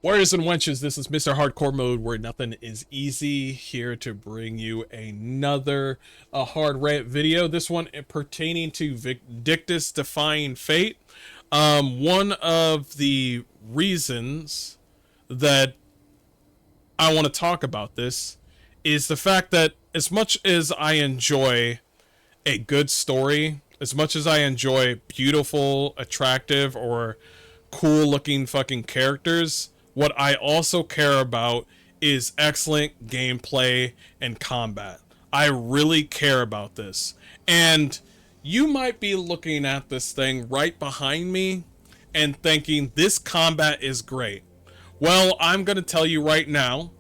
Warriors and wenches, this is Mr. Hardcore Mode, where nothing is easy, here to bring you another hard rant video. This one pertaining to Vindictus Defying Fate. One of the reasons that I want to talk about this is the fact that as much as I enjoy a good story, as much as I enjoy beautiful, attractive, or cool looking fucking characters, what I also care about is excellent gameplay and combat. I really care about this. And you might be looking at this thing right behind me and thinking this combat is great. Well, I'm going to tell you right now,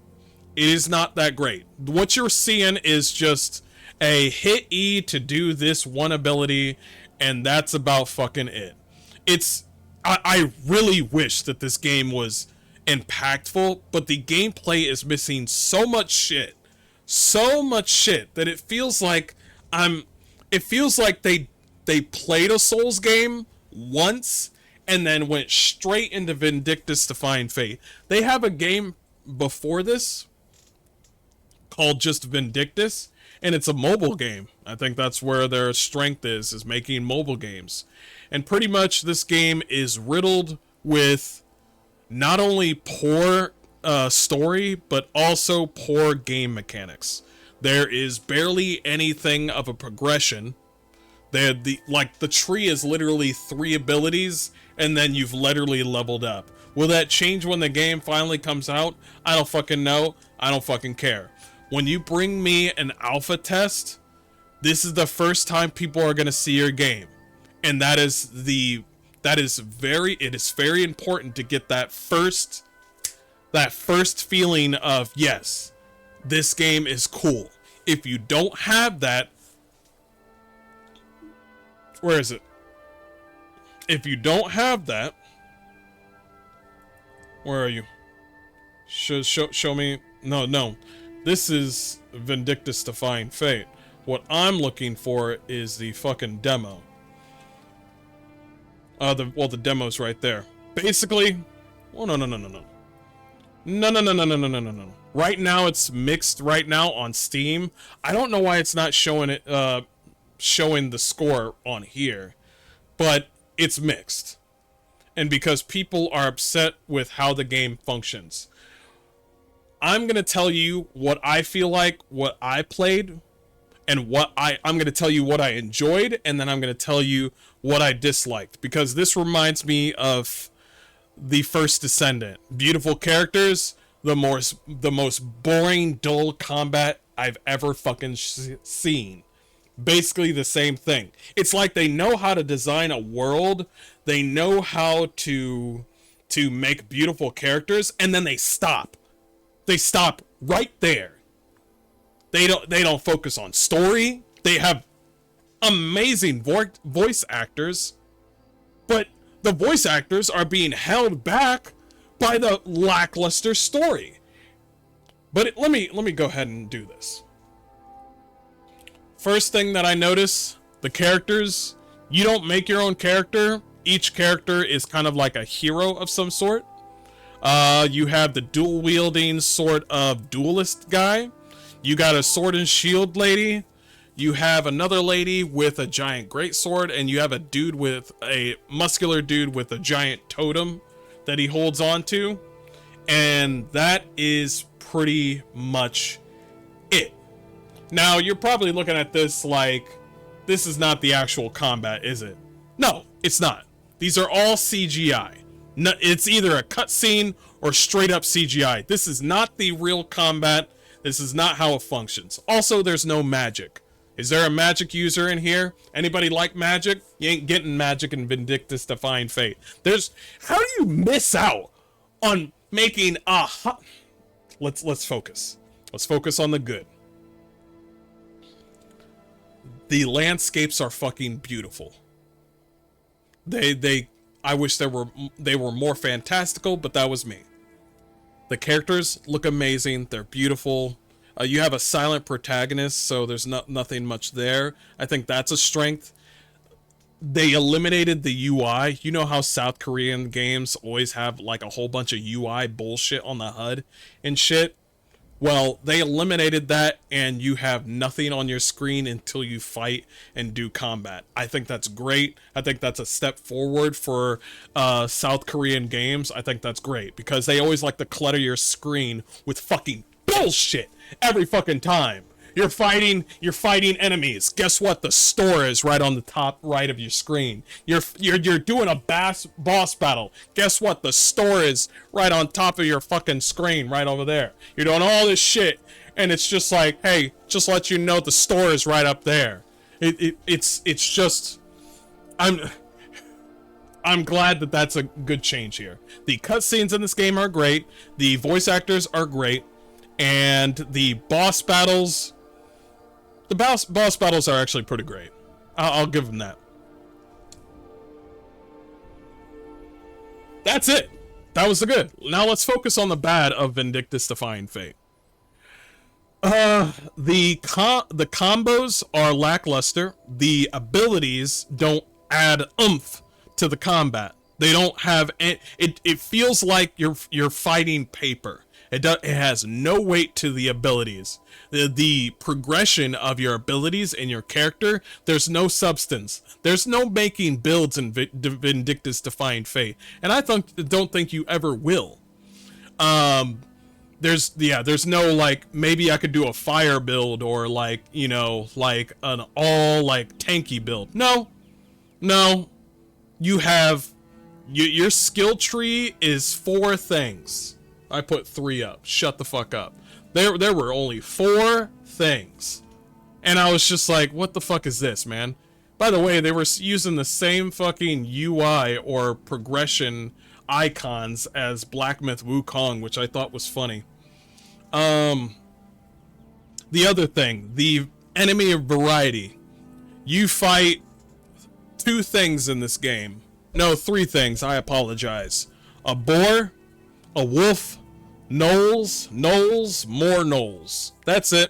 it is not that great. What you're seeing is just a hit E to do this one ability, and that's about fucking it. I really wish that this game was impactful, but the gameplay is missing so much shit that it feels like they played a Souls game once and then went straight into Vindictus Defying Fate. They have a game before this called just Vindictus, and it's a mobile game. I think that's where their strength is making mobile games. And pretty much this game is riddled with not only poor story, but also poor game mechanics. There is barely anything of a progression. The tree is literally 3 abilities, and then you've literally leveled up. Will that change when the game finally comes out? I don't fucking know. I don't fucking care. When you bring me an alpha test, this is the first time people are gonna see your game, and it is very important to get that first feeling of, yes, this game is cool. If you don't have that, where is it? If you don't have that, where are you? Show me. No. This is Vindictus Defying Fate. What I'm looking for is the fucking demo. The demo's right there. Basically, well, no. Right now it's mixed right now on Steam. I don't know why it's not showing the score on here, but it's mixed. And because people are upset with how the game functions. I'm going to tell you what I feel like, what I played, and I'm going to tell you what I enjoyed, and then I'm going to tell you what I disliked, because this reminds me of the first Descendant. Beautiful characters, the most boring, dull combat I've ever fucking seen. Basically the same thing. It's like they know how to design a world, they know how to make beautiful characters, and then they stop. They stop right there. They don't focus on story. They have amazing voice actors, but the voice actors are being held back by the lackluster story. But let me go ahead and do this. First thing that I notice, the characters, you don't make your own character. Each character is kind of like a hero of some sort. You have the dual wielding sort of duelist guy. You got a sword and shield lady. You have another lady with a giant greatsword, and you have a muscular dude with a giant totem that he holds on to. And that is pretty much it. Now, you're probably looking at this like, this is not the actual combat, is it? No, it's not. These are all CGI. No, it's either a cutscene or straight up CGI. This is not the real combat. This is not how it functions. Also, there's no magic. Is there a magic user in here? Anybody like magic? You ain't getting magic in Vindictus Defying Fate. How do you miss out on making Let's focus. Let's focus on the good. The landscapes are fucking beautiful. I wish they were more fantastical, but that was me. The characters look amazing. They're beautiful. You have a silent protagonist, so there's nothing much there. I think that's a strength. they eliminated the UI. You know how South Korean games always have like a whole bunch of UI bullshit on the HUD and shit? Well, they eliminated that, and you have nothing on your screen until you fight and do combat. I think that's great. I think that's a step forward for South Korean games. I think that's great, because they always like to clutter your screen with fucking bullshit every fucking time. You're fighting enemies. Guess what? The store is right on the top right of your screen. You're doing a boss battle. Guess what? The store is right on top of your fucking screen, right over there. You're doing all this shit, and it's just like, hey, just let you know the store is right up there. It's just, I'm glad that that's a good change here. The cutscenes in this game are great. The voice actors are great, and the boss battles. The boss battles are actually pretty great. I'll give them that. That's it. That was the good. Now let's focus on the bad of Vindictus Defying Fate. The combos are lackluster. The abilities don't add oomph to the combat. They don't have it feels like you're fighting paper. It has no weight to the abilities. The progression of your abilities and your character, there's no substance. There's no making builds in Vindictus Defying Fate, and I don't think you ever will. There's no like, maybe I could do a fire build, or like, you know, like an all like tanky build. No. You have your skill tree is 4 things. I put 3 up. Shut the fuck up. There were only 4 things. And I was just like, what the fuck is this, man? By the way, they were using the same fucking UI or progression icons as Black Myth Wukong, which I thought was funny. The other thing, the enemy variety. You fight 2 things in this game. No, 3 things. I apologize. A boar, a wolf, gnolls, more gnolls. That's it.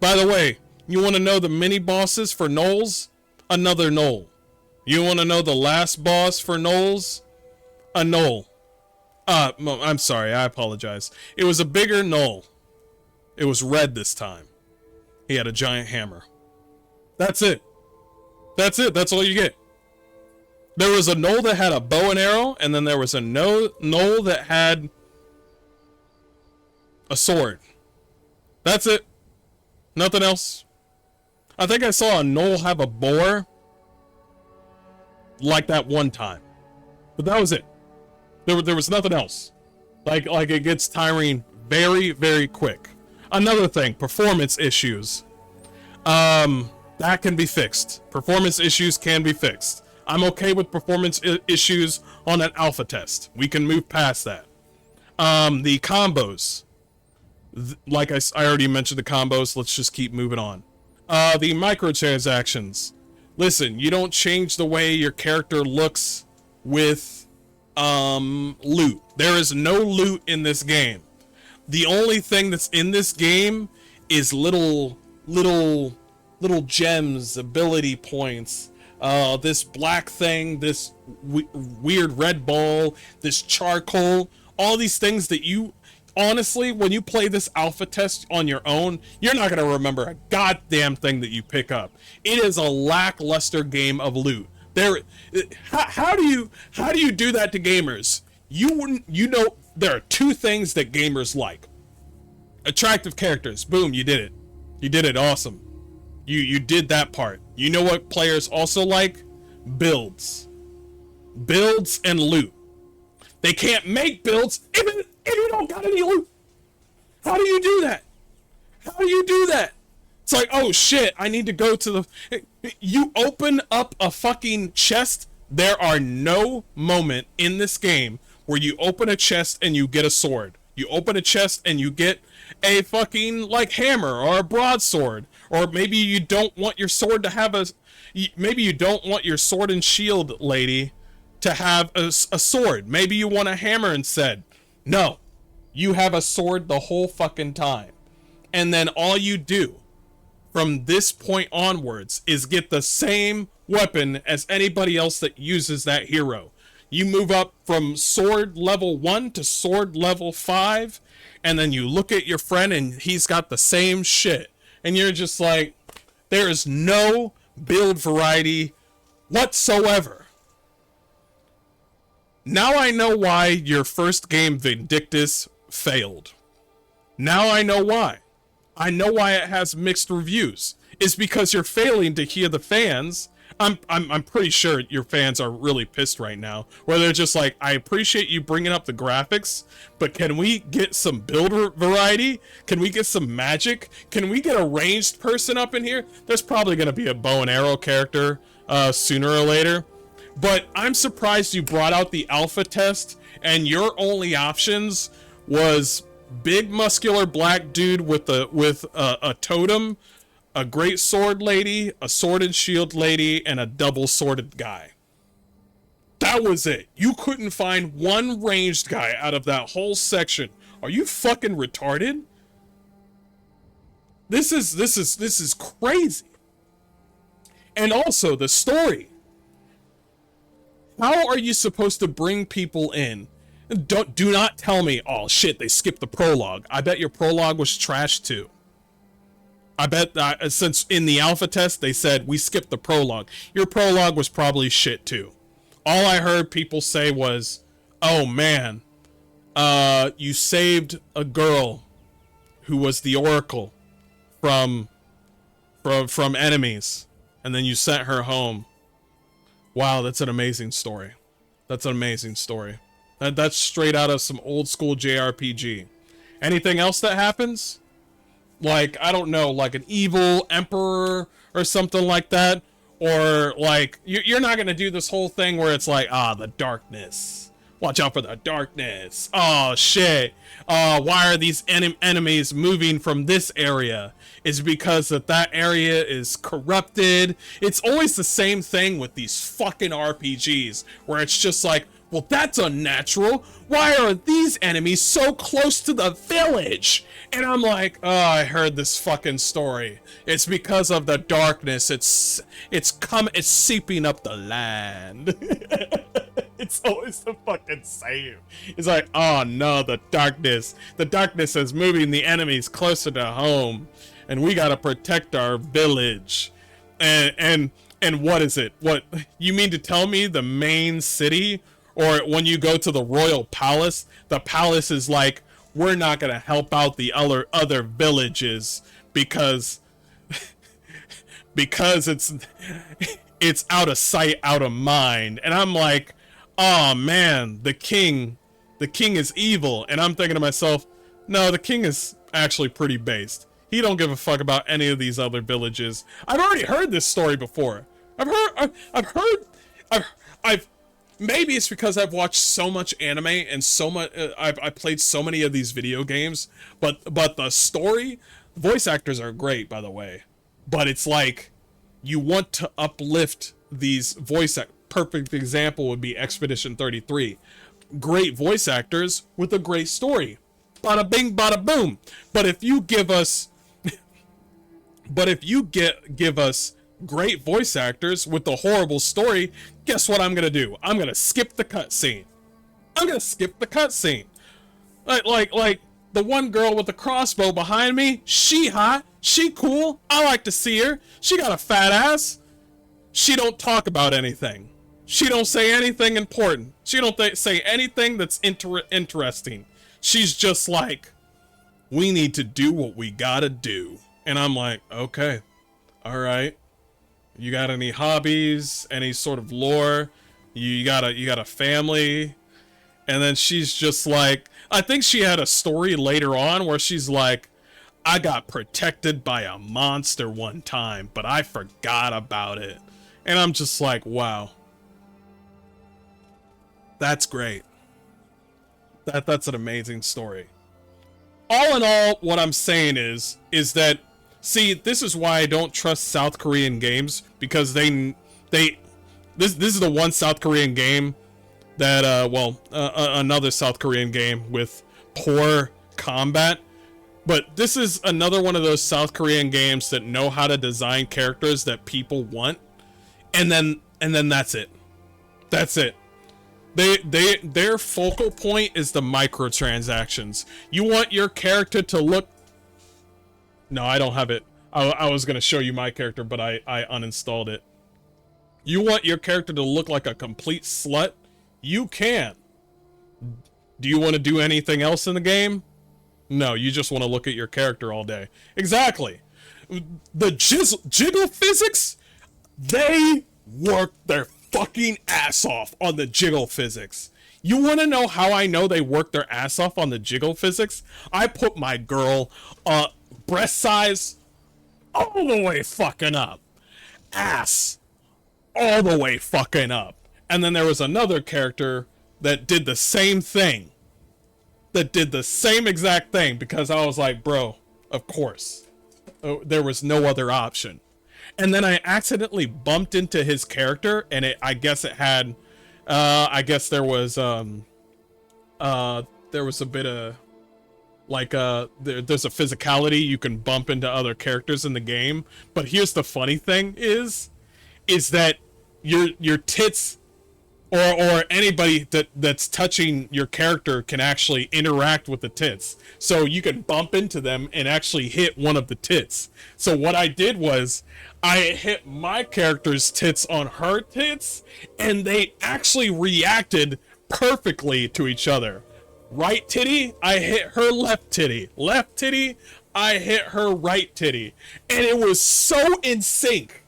By the way, you want to know the mini bosses for gnolls? Another gnoll. You want to know the last boss for gnolls? A gnoll. I'm sorry, I apologize. It was a bigger gnoll. It was red this time. He had a giant hammer. That's it. That's it. That's all you get. There was a gnoll that had a bow and arrow, and then there was a gnoll that had a sword. That's it. Nothing else. I think I saw a gnoll have a boar like that one time, but that was it. There was nothing else. Like it gets tiring very, very quick. Another thing, performance issues. That can be fixed. Performance issues can be fixed. I'm okay with performance issues on an alpha test. We can move past that. The combos. Like I already mentioned the combos. Let's just keep moving on. The microtransactions. Listen, you don't change the way your character looks with loot. There is no loot in this game. The only thing that's in this game is little gems, ability points. This black thing, this weird red ball, this charcoal, all these things that you, honestly, when you play this alpha test on your own, you're not going to remember a goddamn thing that you pick up. It is a lackluster game of loot. How do you do that to gamers? You know, there are 2 things that gamers like. Attractive characters. Boom, you did it. You did it. Awesome. You did that part. You know what players also like? Builds. Builds and loot. They can't make builds if you don't got any loot. How do you do that? How do you do that? It's like, oh shit, I need to go to the... You open up a fucking chest. There are no moment in this game where you open a chest and you get a sword. You open a chest and you get a fucking, like, hammer or a broadsword. Or maybe you don't want your sword to have a... Maybe you don't want your sword and shield lady to have a sword. Maybe you want a hammer instead. No. You have a sword the whole fucking time. And then all you do from this point onwards is get the same weapon as anybody else that uses that hero. You move up from sword level 1 to sword level 5, and then you look at your friend and he's got the same shit. And you're just like, there is no build variety whatsoever. Now I know why your first game, Vindictus, failed. Now I know why. I know why it has mixed reviews. It's because you're failing to hear the fans. I'm pretty sure your fans are really pissed right now, where they're just like, I appreciate you bringing up the graphics, but can we get some build variety? Can we get some magic? Can we get a ranged person up in here? There's probably going to be a bow and arrow character sooner or later, but I'm surprised you brought out the alpha test and your only options was big muscular black dude with a totem, a great sword lady, a sword and shield lady, and a double sworded guy. That was it. You couldn't find one ranged guy out of that whole section. Are you fucking retarded? This is crazy. And also the story. How are you supposed to bring people in? Do not tell me, oh shit, they skipped the prologue. I bet your prologue was trash too. I bet since in the alpha test they said we skipped the prologue, your prologue was probably shit too. All I heard people say was, oh man, you saved a girl who was the Oracle from enemies, and then you sent her home. Wow, that's an amazing story. That's an amazing story. That's straight out of some old school JRPG. Anything else that happens? Like, I don't know, like an evil emperor or something like that? Or, like, you're not gonna do this whole thing where it's like, the darkness. Watch out for the darkness. Oh, shit. Why are these enemies moving from this area? It's because that area is corrupted. It's always the same thing with these fucking RPGs, where it's just like, well, that's unnatural. Why are these enemies so close to the village? And I'm like, oh, I heard this fucking story. It's because of the darkness. It's seeping up the land. It's always the fucking same. It's like, oh no, the darkness. The darkness is moving the enemies closer to home, and we gotta protect our village. And what is it? What you mean to tell me the main city? Or when you go to the royal palace, the palace is like, we're not gonna help out the other villages because it's out of sight, out of mind. And I'm like, oh man, the king is evil. And I'm thinking to myself, no, the king is actually pretty based. He don't give a fuck about any of these other villages. I've already heard this story before. Maybe it's because I've watched so much anime and so much. I played so many of these video games, but the story, voice actors are great, by the way. But it's like you want to uplift these voice actors. Perfect example would be Expedition 33. Great voice actors with a great story. Bada bing, bada boom. But if you give us, give us great voice actors with a horrible story, guess what I'm gonna do? I'm gonna skip the cutscene. Like the one girl with the crossbow behind me. She hot. She cool. I like to see her. She got a fat ass. She don't talk about anything. She don't say anything important. She don't say anything that's interesting. She's just like, we need to do what we gotta do. And I'm like, okay, all right. You got any hobbies? Any sort of lore? You got a family? And then she's just like, I think she had a story later on where she's like, I got protected by a monster one time, but I forgot about it. And I'm just like, wow. That's great. That's an amazing story. All in all, what I'm saying is that, see, this is why I don't trust South Korean games, because this is the one South Korean game that another South Korean game with poor combat, but this is another one of those South Korean games that know how to design characters that people want, and then that's it. That's it. Their focal point is the microtransactions. You want your character to look. No, I don't have it. I was gonna show you my character, but I uninstalled it. You want your character to look like a complete slut? You can. Do you want to do anything else in the game? No, you just want to look at your character all day. Exactly. The jiggle physics, they work their fucking ass off on the jiggle physics. You want to know how I know they work their ass off on the jiggle physics? I put my girl breast size all the way fucking up. Ass all the way fucking up. And then there was another character that did the same thing. That did the same exact thing, because I was like, bro, of course. There was no other option. And then I accidentally bumped into his character, and I guess it had, I guess there was a bit of, like, there's a physicality. You can bump into other characters in the game. But here's the funny thing is that your tits or anybody that's touching your character can actually interact with the tits. So you can bump into them and actually hit one of the tits. So what I did was I hit my character's tits on her tits, and they actually reacted perfectly to each other. Right titty, I hit her left titty. Left titty, I hit her right titty. And it was so in sync.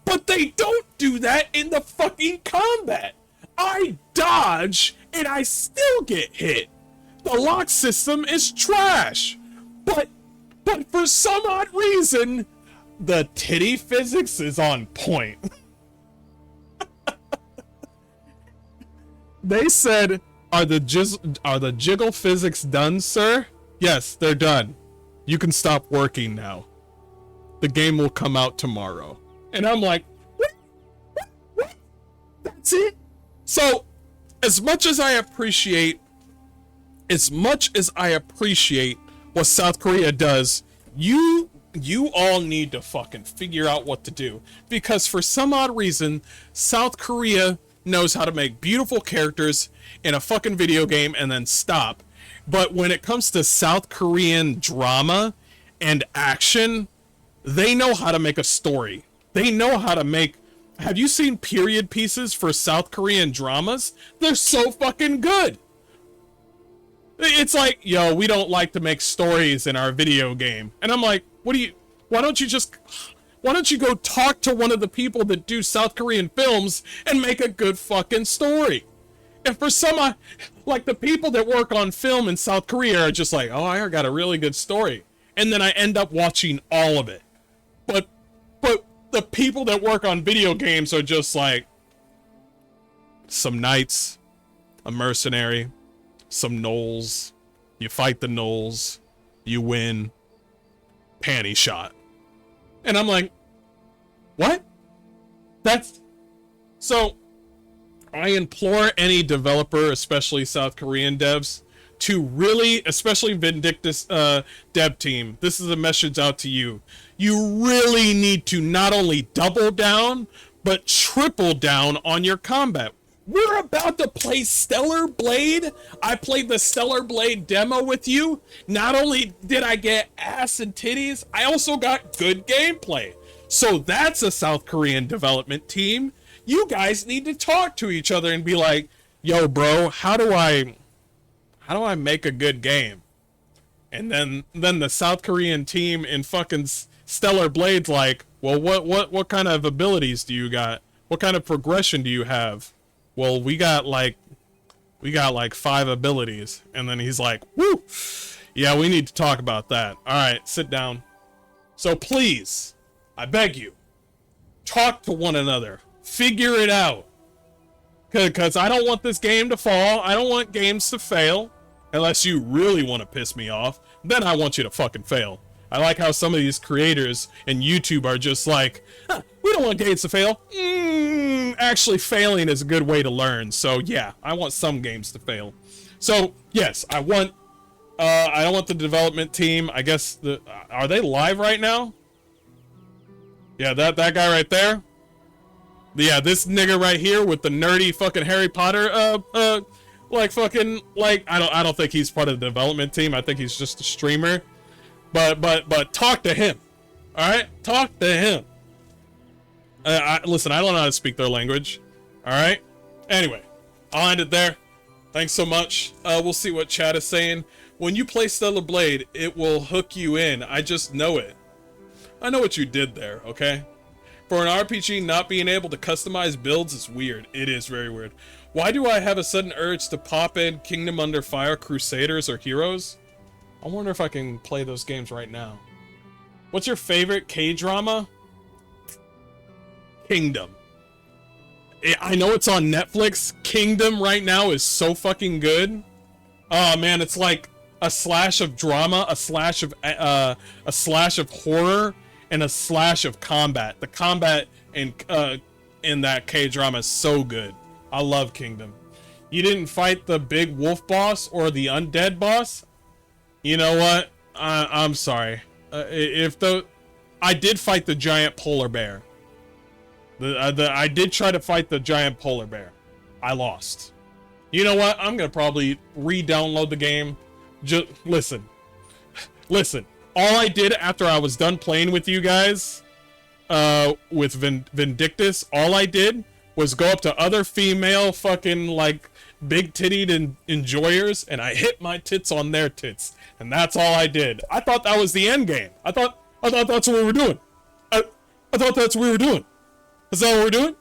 But they don't do that in the fucking combat. I dodge, and I still get hit. The lock system is trash. But for some odd reason, the titty physics is on point. They said, are the jiggle physics done, sir? Yes, they're done. You can stop working now. The game will come out tomorrow. And I'm like, what? That's it? So, as much as I appreciate what South Korea does, you all need to fucking figure out what to do. Because for some odd reason, South Korea knows how to make beautiful characters in a fucking video game and then stop. But when it comes to South Korean drama and action, they know how to make a story. They know how to make... Have you seen period pieces for South Korean dramas? They're so fucking good. It's like, yo, we don't like to make stories in our video game. And I'm like, why don't you go talk to one of the people that do South Korean films and make a good fucking story? And for some, like the people that work on film in South Korea are just like, oh, I got a really good story. And then I end up watching all of it. But the people that work on video games are just like some knights, a mercenary, some gnolls. You fight the gnolls, you win, panty shot. And I'm like, what? So I implore any developer, especially South Korean devs, to really, especially Vindictus dev team, this is a message out to you. You really need to not only double down, but triple down on your combat. We're about to play Stellar Blade. I played the Stellar Blade demo with you. Not only did I get ass and titties, I also got good gameplay. So that's a South Korean development team. You guys need to talk to each other and be like, yo, bro, how do I make a good game? And then the South Korean team in fucking Stellar Blade's like, well, what kind of abilities do you got? What kind of progression do you have? Well, we got like 5 abilities. And then he's like, woo, yeah, we need to talk about that. All right, sit down. So please, I beg you, talk to one another. Figure it out. Because I don't want this game to fall. I don't want games to fail. Unless you really want to piss me off, then I want you to fucking fail. I like how some of these creators and YouTube are just like, we don't want games to fail. Actually, failing is a good way to learn. So yeah, I want some games to fail. So yes, I don't want the development team. I guess are they live right now? Yeah, that guy right there. Yeah, this nigga right here with the nerdy fucking Harry Potter, like fucking, like, I don't think he's part of the development team. I think he's just a streamer. But talk to him. All right, talk to him. Listen, I don't know how to speak their language. All right. Anyway, I'll end it there. Thanks so much. We'll see what chat is saying. When you play Stellar Blade, it will hook you in. I just know it. I know what you did there. Okay. For an RPG, not being able to customize builds is weird. It is very weird. Why do I have a sudden urge to pop in Kingdom Under Fire, Crusaders, or Heroes? I wonder if I can play those games right now. What's your favorite K-drama? Kingdom. I know it's on Netflix. Kingdom right now is so fucking good. Oh man, it's like a slash of drama, a slash of horror, and a slash of combat. The combat in that K-drama is so good. I love Kingdom. You didn't fight the big wolf boss or the undead boss? You know what? I'm sorry. I did fight the giant polar bear. I did try to fight the giant polar bear. I lost. You know what? I'm gonna probably re-download the game. Just listen. All I did after I was done playing with you guys, with Vindictus, all I did was go up to other female fucking like big tittied enjoyers, and I hit my tits on their tits, and that's all I did. I thought that was the end game. I thought that's what we were doing. I thought that's what we were doing. Is that what we're doing?